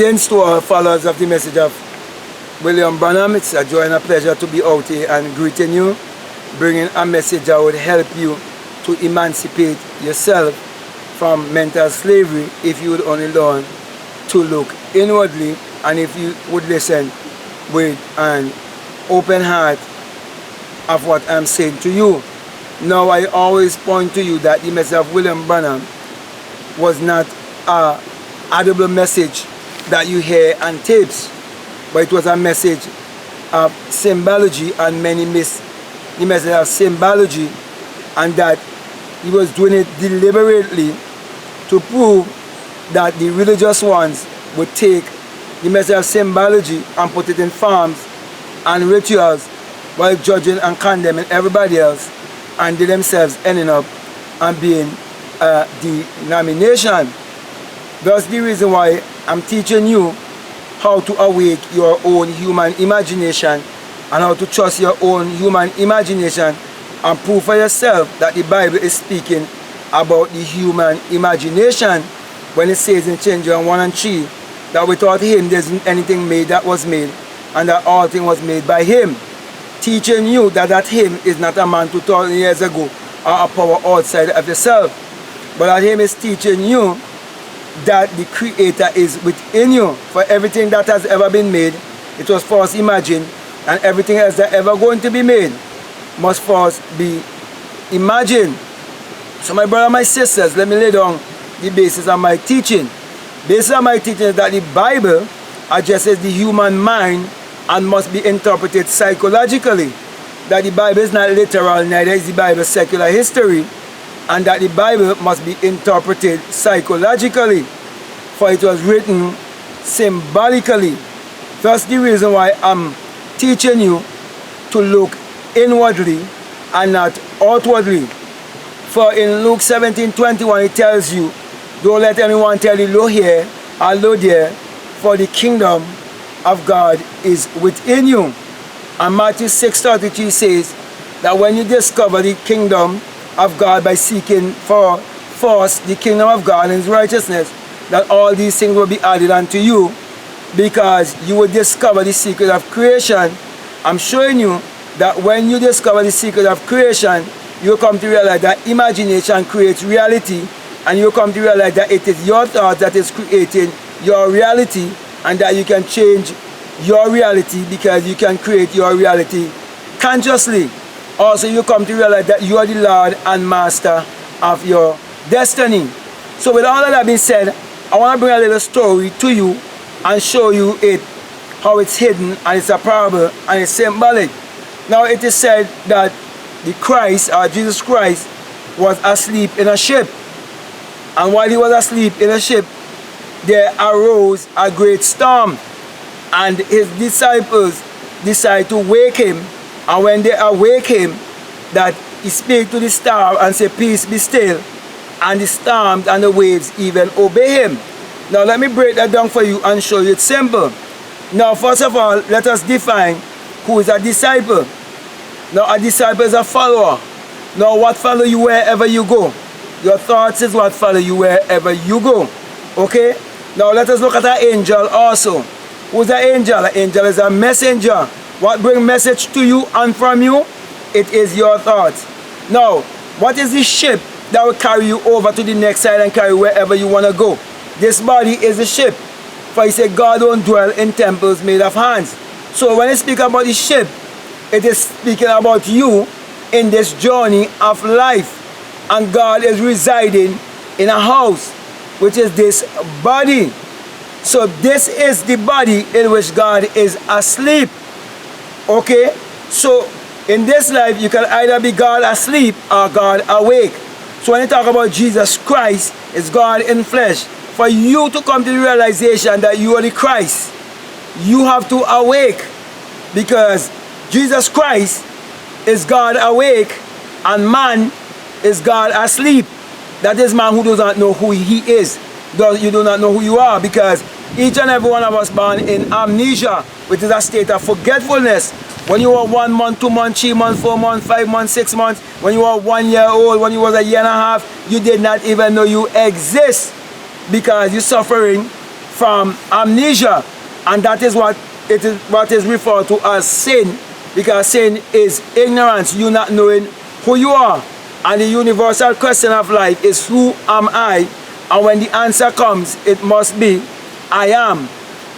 Greetings to all followers of the message of William Branham. It's a joy and a pleasure to be out here and greeting you, bringing a message that would help you to emancipate yourself from mental slavery if you would only learn to look inwardly and if you would listen with an open heart of what I'm saying to you. Now, I always point to you that the message of William Branham was not a audible message that you hear on tapes, but it was a message of symbology, and many miss the message of symbology, and that he was doing it deliberately to prove that the religious ones would take the message of symbology and put it in forms and rituals while judging and condemning everybody else, and they themselves ending up and being a denomination. That's the reason why I'm teaching you how to awake your own human imagination and how to trust your own human imagination and prove for yourself that the Bible is speaking about the human imagination when it says in John 1 and 3 that without him there isn't anything made that was made, and that all things was made by him. Teaching you that him is not a man 2,000 years ago or a power outside of yourself, but that him is teaching you that the Creator is within you. For everything that has ever been made, it was first imagined, and everything else that ever going to be made must first be imagined. So my brother, my sisters, let me lay down the basis of my teaching. Basis of my teaching is that the Bible addresses the human mind and must be interpreted psychologically. That the Bible is not literal, neither is the Bible secular history, and that the Bible must be interpreted psychologically, for it was written symbolically. That's the reason why I'm teaching you to look inwardly and not outwardly. For in Luke 17:21 it tells you, don't let anyone tell you lo here or lo there, for the kingdom of God is within you. And Matthew 6:33 says that when you discover the kingdom of God by seeking for first the kingdom of God and his righteousness, that all these things will be added unto you, because you will discover the secret of creation. I'm showing you that when you discover the secret of creation, you will come to realize that imagination creates reality, and you will come to realize that it is your thought that is creating your reality, and that you can change your reality because you can create your reality consciously. Also, you come to realize that you are the Lord and Master of your destiny. So with all of that being said, I want to bring a little story to you and show you it, how it's hidden, and it's a parable, and it's symbolic. Now it is said that the Christ, or Jesus Christ, was asleep in a ship. And while he was asleep in a ship, there arose a great storm. And his disciples decided to wake him. And when they awake him, that he spake to the storm and said, peace be still. And the storm and the waves even obey him. Now let me break that down for you and show you it's simple. Now first of all, let us define who is a disciple. Now a disciple is a follower. Now what follow you wherever you go? Your thoughts is what follow you wherever you go. Okay? Now let us look at an angel also. Who's an angel? An angel is a messenger. What brings message to you and from you? It is your thoughts. Now, what is the ship that will carry you over to the next side and carry wherever you want to go? This body is a ship. For he said, God don't dwell in temples made of hands. So when I speak about the ship, it is speaking about you in this journey of life. And God is residing in a house, which is this body. So this is the body in which God is asleep. Okay? So in this life, you can either be God asleep or God awake. So when you talk about Jesus Christ, it's God in flesh. For you to come to the realization that you are the Christ, you have to awake, because Jesus Christ is God awake and man is God asleep. That is man who does not know who he is. You do not know who you are, because each and every one of us born in amnesia, which is a state of forgetfulness. When you were 1 month, 2 months, 3 months, 4 months, 5 months, 6 months, when you were 1 year old, when you was 1.5 years, you did not even know you exist, because you're suffering from amnesia, and that is what is referred to as sin, because sin is ignorance, you not knowing who you are. And the universal question of life is, who am I? And when the answer comes, it must be, I am.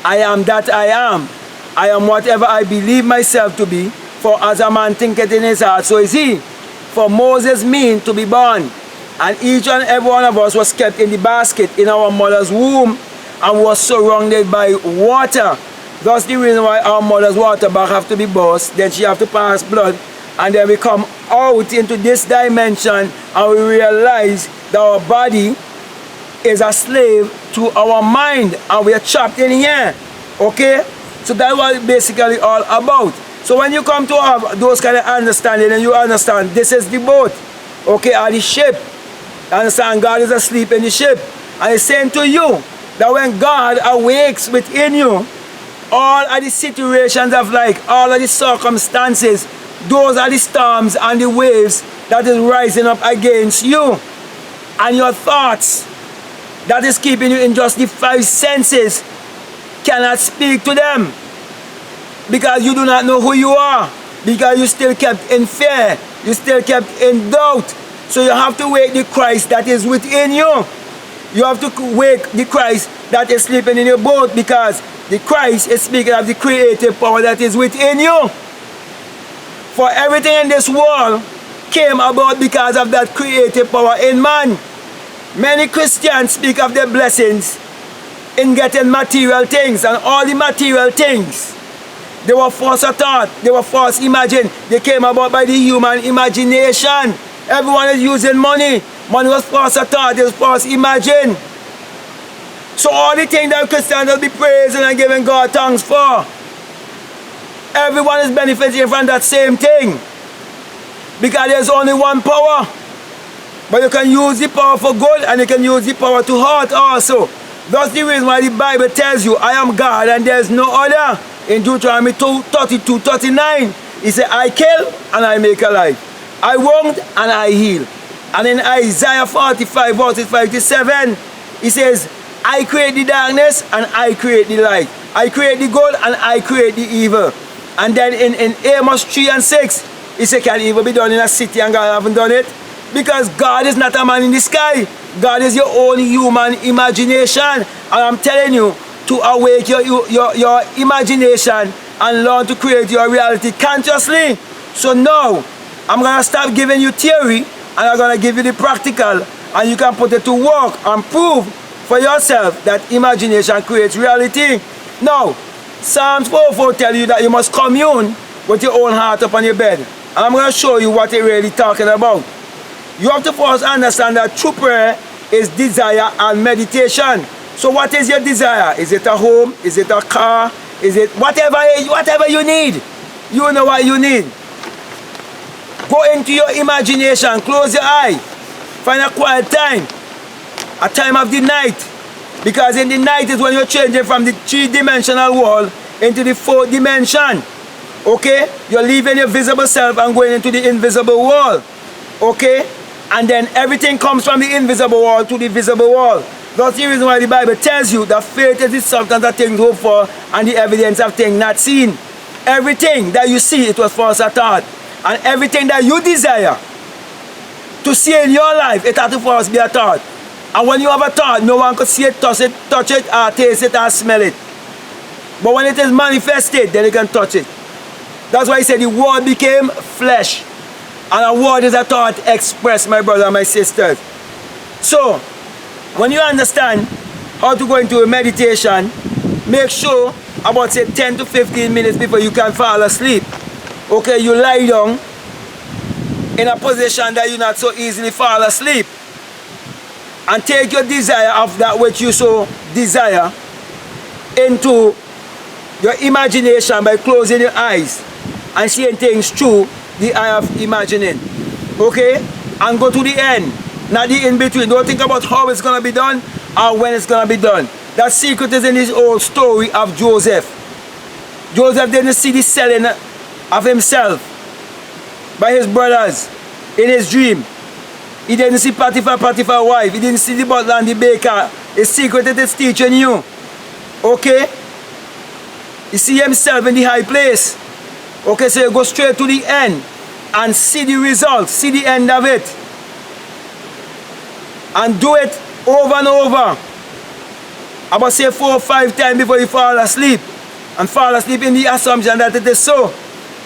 I am that I am. I am whatever I believe myself to be. For as a man thinketh in his heart, so is he. For Moses meant to be born, and each and every one of us was kept in the basket in our mother's womb and was surrounded by water. That's the reason why our mother's water bag have to be burst, then she have to pass blood, and then we come out into this dimension and we realize that our body is a slave to our mind and we are trapped in here. Okay? So that's what it's basically all about. So when you come to have those kind of understanding and you understand this is the boat, okay, or the ship, you understand God is asleep in the ship, and He's saying to you that when God awakes within you, all of the situations of life, all of the circumstances, those are the storms and the waves that is rising up against you, and your thoughts that is keeping you in just the five senses cannot speak to them, because you do not know who you are, because you still kept in fear, you still kept in doubt. So you have to wake the Christ that is within you. You have to wake the Christ that is sleeping in your boat, because the Christ is speaking of the creative power that is within you. For everything in this world came about because of that creative power in man. Many Christians speak of their blessings in getting material things, and all the material things, they were false thought, they were false imagine. They came about by the human imagination. Everyone is using money. Money was false thought, it was false imagine. So all the things that Christians will be praising and giving God thanks for, everyone is benefiting from that same thing, because there's only one power. But you can use the power for good and you can use the power to hurt also. That's the reason why the Bible tells you, I am God and there is no other. In Deuteronomy 32:39, He said, I kill and I make alive. I wound and I heal. And in Isaiah 45 verses 5 to 7, He says, I create the darkness and I create the light. I create the good and I create the evil. And then in Amos 3 and 6, He said, can evil be done in a city and God haven't done it? Because God is not a man in the sky. God is your own human imagination. And I'm telling you to awake your imagination and learn to create your reality consciously. So now, I'm going to stop giving you theory and I'm going to give you the practical, and you can put it to work and prove for yourself that imagination creates reality. Now, Psalms 4:4 tells you that you must commune with your own heart upon your bed. And I'm going to show you what it's really talking about. You have to first understand that true prayer is desire and meditation. So what is your desire? Is it a home? Is it a car? Is it whatever you need? You know what you need. Go into your imagination, close your eye, find a quiet time, a time of the night. Because in the night is when you're changing from the three-dimensional world into the fourth dimension. Okay? You're leaving your visible self and going into the invisible world. Okay? And then everything comes from the invisible world to the visible world. That's the reason why the Bible tells you that faith is the substance of things hoped for and the evidence of things not seen. Everything that you see, it was first a thought. And everything that you desire to see in your life, it has to first be a thought. And when you have a thought, no one could see it, touch it, or taste it, or smell it. But when it is manifested, then you can touch it. That's why he said the word became flesh. And a word is a thought expressed, my brothers and my sisters. So, when you understand how to go into a meditation, make sure about say 10 to 15 minutes before you can fall asleep. Okay, you lie down in a position that you not so easily fall asleep. And take your desire of that which you so desire into your imagination by closing your eyes and seeing things through the eye of imagining. Okay? And go to the end, not the in-between. Don't think about how it's going to be done or when it's going to be done. That secret is in this old story of Joseph. Joseph didn't see the selling of himself by his brothers in his dream. He didn't see Potiphar's wife. He didn't see the butler and the baker. His secret is teaching you Okay? He see himself in the high place. Okay, so you go straight to the end and see the results, see the end of it. And do it over and over. About say 4 or 5 times before you fall asleep. And fall asleep in the assumption that it is so.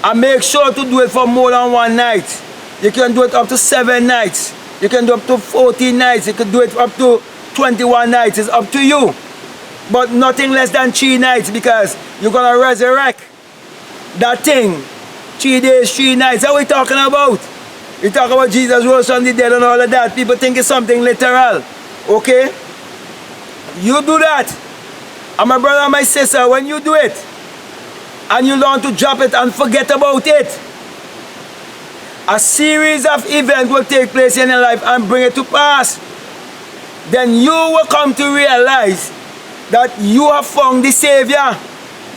And make sure to do it for more than one night. You can do it up to 7 nights. You can do up to 14 nights. You can do it up to 21 nights. It's up to you. But nothing less than 3 nights, because you're going to resurrect that thing. 3 days, 3 nights. That's what we're talking about. We talk about Jesus rose from the dead and all of that. People think it's something literal. Okay? You do that. And my brother and my sister, when you do it, and you learn to drop it and forget about it, a series of events will take place in your life and bring it to pass. Then you will come to realize that you have found the Savior.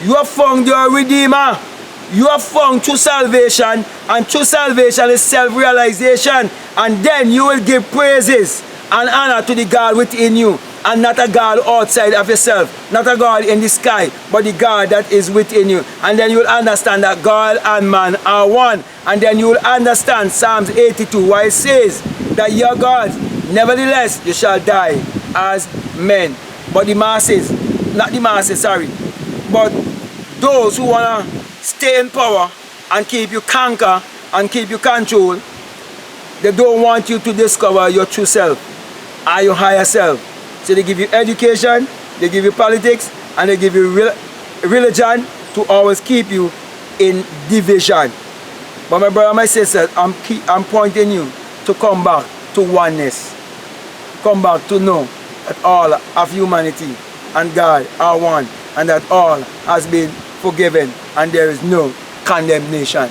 You have found your Redeemer. You have found true salvation, and true salvation is self-realization. And then you will give praises and honor to the God within you, and not a God outside of yourself, not a God in the sky, but the God that is within you. And then you will understand that God and man are one. And then you will understand Psalms 82, where it says that your God, nevertheless, you shall die as men. But the masses, not the masses, sorry, but those who want to stay in power and keep you conquer and keep you control, they don't want you to discover your true self or your higher self. So they give you education, they give you politics, and they give you religion to always keep you in division. But my brother and my sister, I'm pointing you to come back to oneness. Come back to know that all of humanity and God are one, and that all has been forgiven, and there is no condemnation.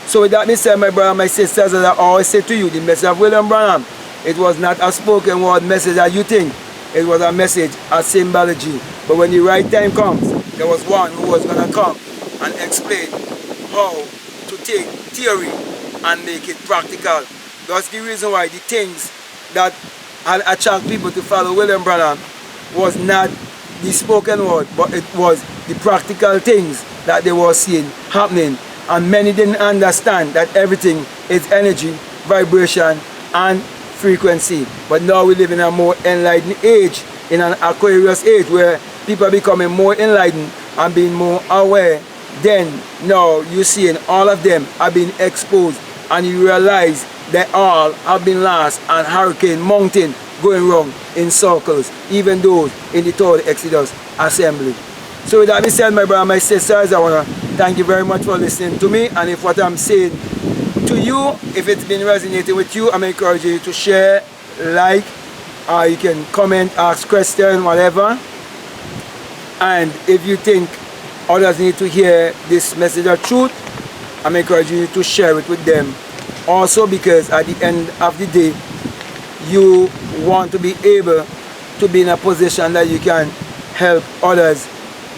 So with that being said, my brother and my sisters, as I always say to you, the message of William Branham, it was not a spoken word message that you think. It was a message, a symbology. But when the right time comes, there was one who was going to come and explain how to take theory and make it practical. That's the reason why the things that had attract people to follow William Branham was not the spoken word, but it was the practical things that they were seeing happening. And many didn't understand that everything is energy, vibration, and frequency. But now we live in a more enlightened age, in an Aquarius age, where people are becoming more enlightened and being more aware. Then now you're seeing all of them are being exposed, and you realize they all have been lost and hurricane mountain going wrong in circles, even those in the third Exodus assembly. So with that being said, my brother and my sisters, I want to thank you very much for listening to me. And if what I'm saying to you, if it's been resonating with you, I'm encouraging you to share, like, or you can comment, ask questions, whatever. And if you think others need to hear this message of truth, I'm encouraging you to share it with them. Also, because at the end of the day, you want to be able to be in a position that you can help others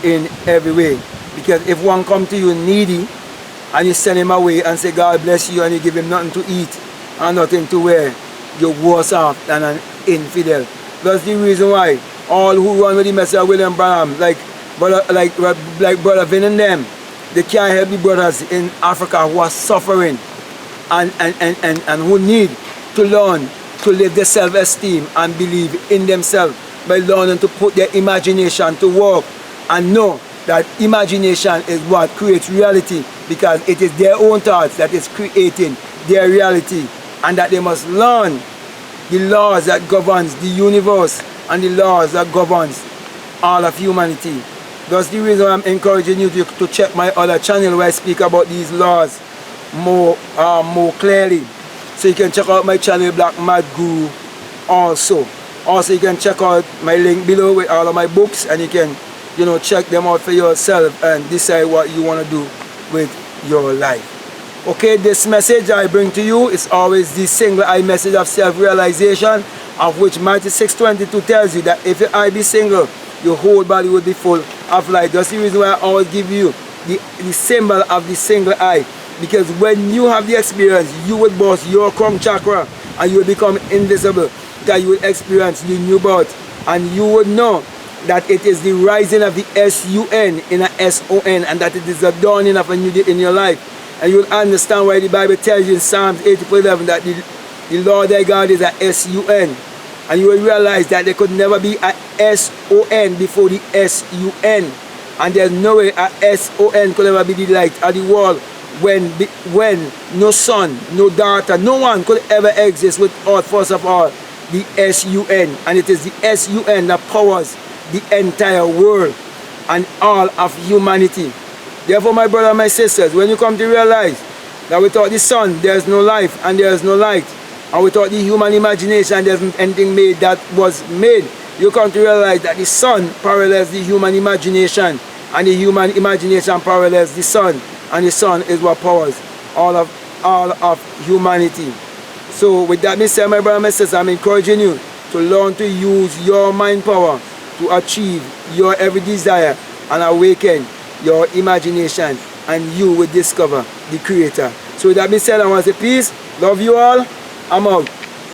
in every way. Because if one comes to you needy and you send him away and say God bless you, and you give him nothing to eat and nothing to wear, you're worse off than an infidel. That's the reason why all who run with the message of William Branham, like Brother Vin and them, they can't help the brothers in Africa who are suffering and who need to learn to live their self-esteem and believe in themselves by learning to put their imagination to work and know that imagination is what creates reality, because it is their own thoughts that is creating their reality, and that they must learn the laws that governs the universe and the laws that governs all of humanity. That's the reason I'm encouraging you to check my other channel where I speak about these laws more clearly. So you can check out my channel, Black Mad Guru, also. Also, you can check out my link below with all of my books, and you can, check them out for yourself and decide what you want to do with your life. Okay, this message I bring to you is always the single eye message of self-realization, of which Matthew 6:22 tells you that if your eye be single, your whole body will be full of light. That's the reason why I always give you the symbol of the single eye. Because when you have the experience, you will burst your crown chakra and you will become invisible. That you will experience the new birth, and you would know that it is the rising of the S-U-N in a S-O-N, and that it is the dawning of a new day in your life. And you will understand why the Bible tells you in Psalms 84:11 that the Lord thy God is a S-U-N. And you will realize that there could never be a S-O-N before the S-U-N. And there's no way a S-O-N could ever be the light of the world when no son, no daughter, no one could ever exist without, first of all, the S-U-N. And it is the S-U-N that powers the entire world and all of humanity. Therefore, my brother and my sisters, when you come to realize that without the sun, there is no life and there is no light, and without the human imagination, there isn't anything made that was made, you come to realize that the sun parallels the human imagination, and the human imagination parallels the sun, and the sun is what powers all of humanity. So with that being said, my brother and my sister, I'm encouraging you to learn to use your mind power to achieve your every desire and awaken your imagination, and you will discover the Creator. So with that being said, I want to say peace, love you all, I'm out.